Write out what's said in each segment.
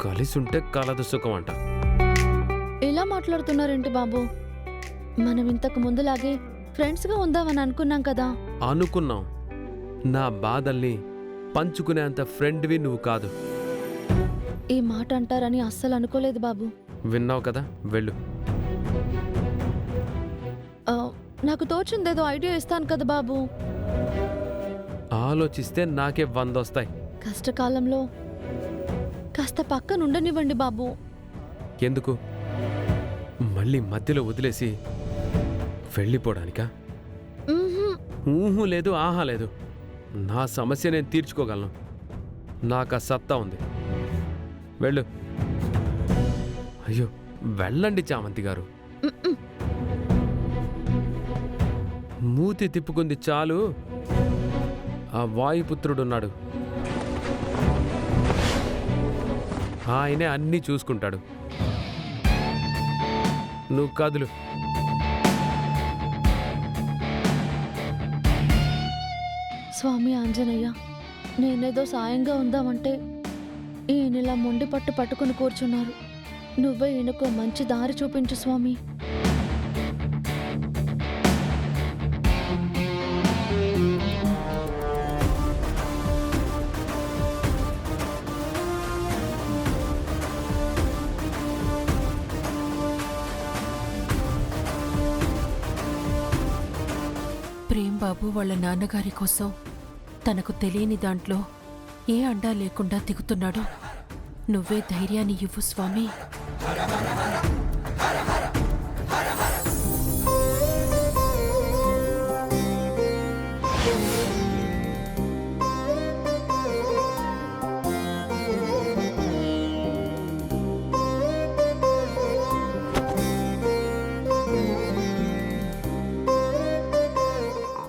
కలిసుంటే కలదు సుఖం అంట. ఎలా మాట్లాడుతున్నారేంటి బాబు? మనం ఇంతకు ముందులాగే ఫ్రెండ్స్గా ఉందామని అనుకున్నాం కదా. అనుకున్నాం. నా బాధల్ని పంచుకునేంత ఫ్రెండ్వి నువ్వు కాదు. ఈ మాట అంటారని అస్సలు అనుకోలేదు బాబు. విన్నావు కదా, వెళ్ళు. నాకు తోచిందేదో ఐడియా ఇస్తాను కదా బాబు. ఆలోచిస్తే నాకే 100 వస్తాయి. కష్టకాలంలో కాస్త పక్కనుండనివ్వండి బాబు. ఎందుకు? మళ్ళీ మధ్యలో వదిలేసి వెళ్ళిపోవడానికా? ఊహు లేదు, ఆహా లేదు. నా సమస్య నేను తీర్చుకోగలను. నాకు ఆ సత్తా ఉంది. వెళ్ళు. అయ్యో, వెళ్ళండి చామంతి గారు. మూతి తిప్పుకుంది చాలు. ఆ వాయుపుత్రుడున్నాడు, ఆయనే అన్నీ చూసుకుంటాడు. నువ్వు కదులు. స్వామి ఆంజనేయ, నేనేదో సాయంగా ఉందామంటే ఈయనలా మొండి పట్టుకుని కూర్చున్నారు. నువ్వే ఈయనకు మంచి దారి చూపించు స్వామి. ప్రేమ్ బాబు వాళ్ళ నాన్నగారి కోసం తనకు తెలియని దాంట్లో ఏ అండా లేకుండా దిగుతున్నాడు. నువ్వే ధైర్యాన్ని ఇవ్వు స్వామి.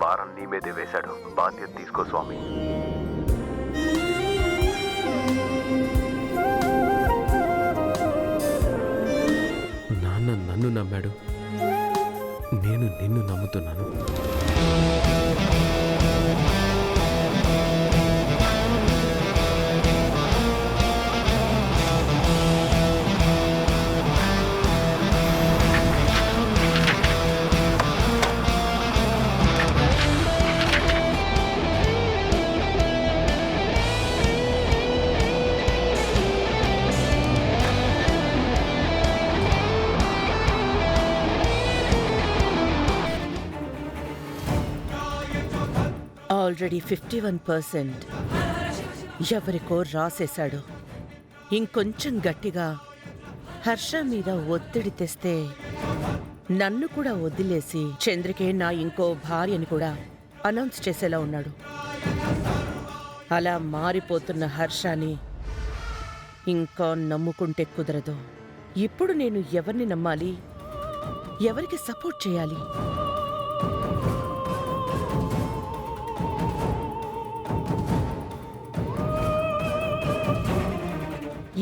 భారం నీ మీదే వేశాడు, బాధ్యత తీసుకో స్వామి. నాన్న నన్ను నమ్మాడు, నేను నిన్ను నమ్ముతున్నాను. ఆల్రెడీ 51% ఎవరికో రాసేశాడు. ఇంకొంచెం గట్టిగా హర్ష మీద ఒత్తిడి తెస్తే నన్ను కూడా వదిలేసి చంద్రకే నా ఇంకో భార్యని కూడా అనౌన్స్ చేసేలా ఉన్నాడు. అలా మారిపోతున్న హర్షని ఇంకా నమ్ముకుంటే కుదరదు. ఇప్పుడు నేను ఎవరిని నమ్మాలి, ఎవరికి సపోర్ట్ చేయాలి?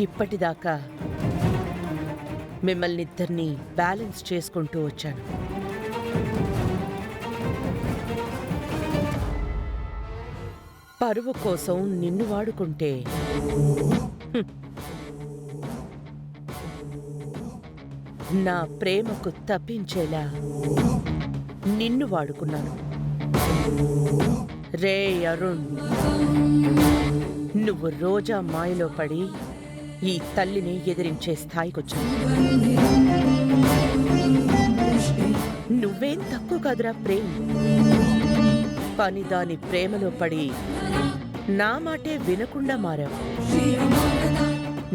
ఇప్పటిదాకా మిమ్మల్ని ఇద్దరినీ బ్యాలెన్స్ చేసుకుంటూ వచ్చాను. పరువు కోసం నిన్ను వాడుకుంటే నా ప్రేమకు తప్పించేలా నిన్ను వాడుకున్నాను. రే అరుణ్, నువ్వు రోజా మాయలో పడి ఈ తల్లిని ఎదిరించే స్థాయికొచ్చావు. నువ్వేం తక్కువ కాదురా ప్రేమ్. పని దాని ప్రేమలో పడి నా మాటే వినకుండా మారావు.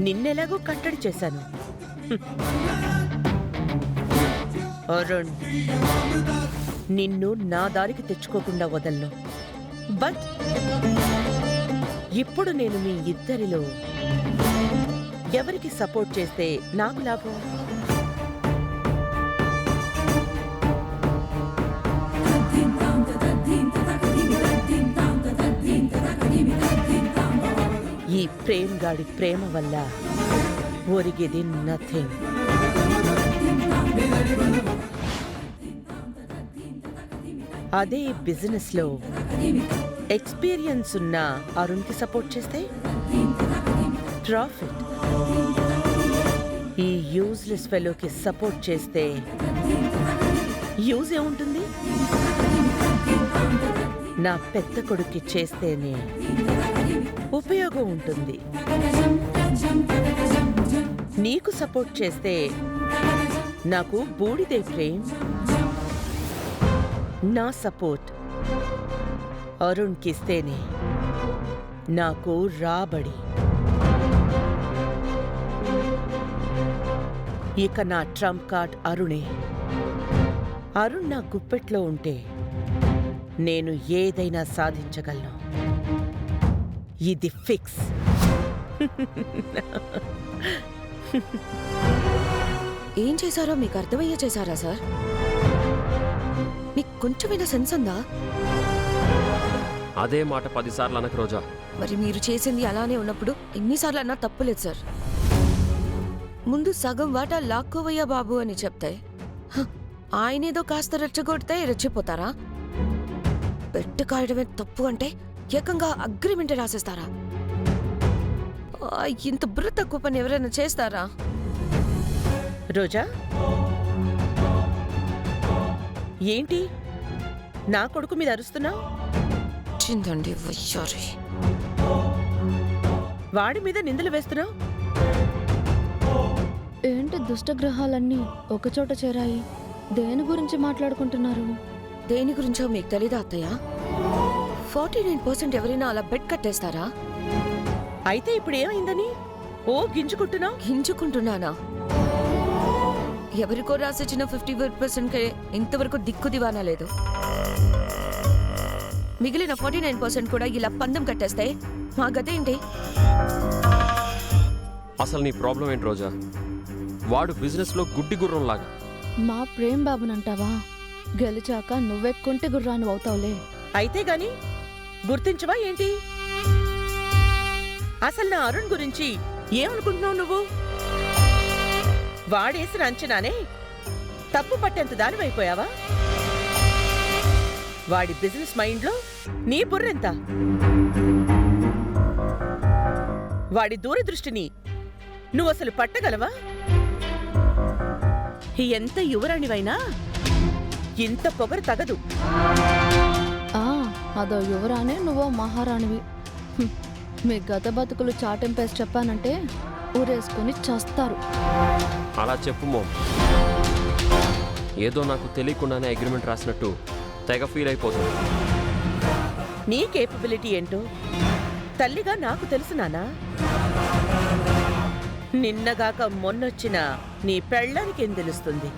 నిన్నెలాగో కట్టడి చేశాను. అరుణ్, నిన్ను నా దారికి తెచ్చుకోకుండా వదలను. బట్ ఇప్పుడు నేను మీ ఇద్దరిలో ఎవరికి సపోర్ట్ చేస్తే నాకు లాభం? ఈ ప్రేమ్ గాడి ప్రేమ వల్ల ఒరిగేది నథింగ్. అదే బిజినెస్ లో ఎక్స్పీరియన్స్ ఉన్న అరుణ్కి సపోర్ట్ చేస్తే ప్రాఫిట్. యూజ్లెస్ ఫెలోకి సపోర్ట్ చేస్తే యూజ్ ఏముంటుంది? నా పెద్ద కొడుక్కి చేస్తేనే ఉపయోగం ఉంటుంది. నీకు సపోర్ట్ చేస్తే నాకు బూడిదే ప్రేమ్. నా సపోర్ట్ అరుణ్కిస్తేనే నాకు రాబడి. ఇక నా ట్రంప్ కార్డ్ అరుణే. అరుణ్ నా గుప్పెట్లో ఉంటే నేను ఏదైనా సాధించగలను. ఇది ఫిక్స్. ఏం చేశారో మీకు అర్థమయ్యే చేశారా సార్? మీకు కొంచెమైనా సెన్స్ ఉందా? అదే మాట 10 సార్లు అనకు రోజా. మరి మీరు చేసింది అలానే ఉన్నప్పుడు ఎన్నిసార్లు అన్నా తప్పులేదు సార్. ముందు సగం వాటా లాక్కోవయ్యా బాబు అని చెప్తే ఆయనేదో కాస్త రెచ్చగొడితే రెచ్చిపోతారా? బెట్టు కాయడమే తప్పు అంటే ఏకంగా అగ్రిమెంట్ రాసేస్తారా? ఇంత బుర్ర తక్కువ పని ఎవరైనా చేస్తారా? రోజా, ఏంటి నా కొడుకు మీద అరుస్తున్నావు? చిందండి వయ్యారి. వాడి మీద నిందలు వేస్తున్నావు? ఏంటి దుష్టగ్రహాలన్నీ ఒకచోట చేరాయి? దేని గురించి మాట్లాడుకుంటున్నారు? దేని గురించో మీకు తెలీదా అత్తయ్య? 49% ఎవరైనా అలా బెట్ కట్టేస్తారా? అయితే ఇప్పుడు ఏమైందని ఓ గింజుకుంటున్నావు? గింజుకుంటున్నానా? ఎవరికో రాసిచ్చిన 50% ఇంతవరకు దిక్కు దివానా లేదు. మిగిలిన 49% కూడా ఇలా పందెం కట్టేస్తే మా గదేంటి? అసలు నీ ప్రాబ్లం ఏంటి రోజా? వాడు బిజినెస్లో గుడ్డి గుర్రం లాగా. మా ప్రేమ్ బాబునంటావా? గెలిచాక నువ్వెక్కుంటే గుర్రాను అవుతావులే. అయితే గాని గుర్తించవా ఏంటి? అసలు నా అరుణ్ గురించి ఏమనుకుంటున్నావు నువ్వు? వాడేసిన అంచనానే తప్పు పట్టేంత దానివైపోయావా? వాడి బిజినెస్ మైండ్లో నీ బుర్రెంత? వాడి దూరదృష్టిని నువ్వసలు పట్టగలవా? ఎంత యువరాణివైనా ఇంత పొగరు తగదు. అదో యువరానే, నువ్వో మహారాణివి. మీ గత బతుకులు చాటింపేసి చెప్పానంటే ఊరేసుకుని చస్తారు. అలా చెప్పు మోమ్. ఏదో నాకు తెలియకుండానే అగ్రిమెంట్ రాసినట్టు తెగ ఫీల్ అయిపోతుంది. నీ కేపబిలిటీ ఏంటో తల్లిగా నాకు తెలుసు నానా. నిన్నగాక మొన్నొచ్చిన నీ పెళ్ళానికేం తెలుస్తుంది?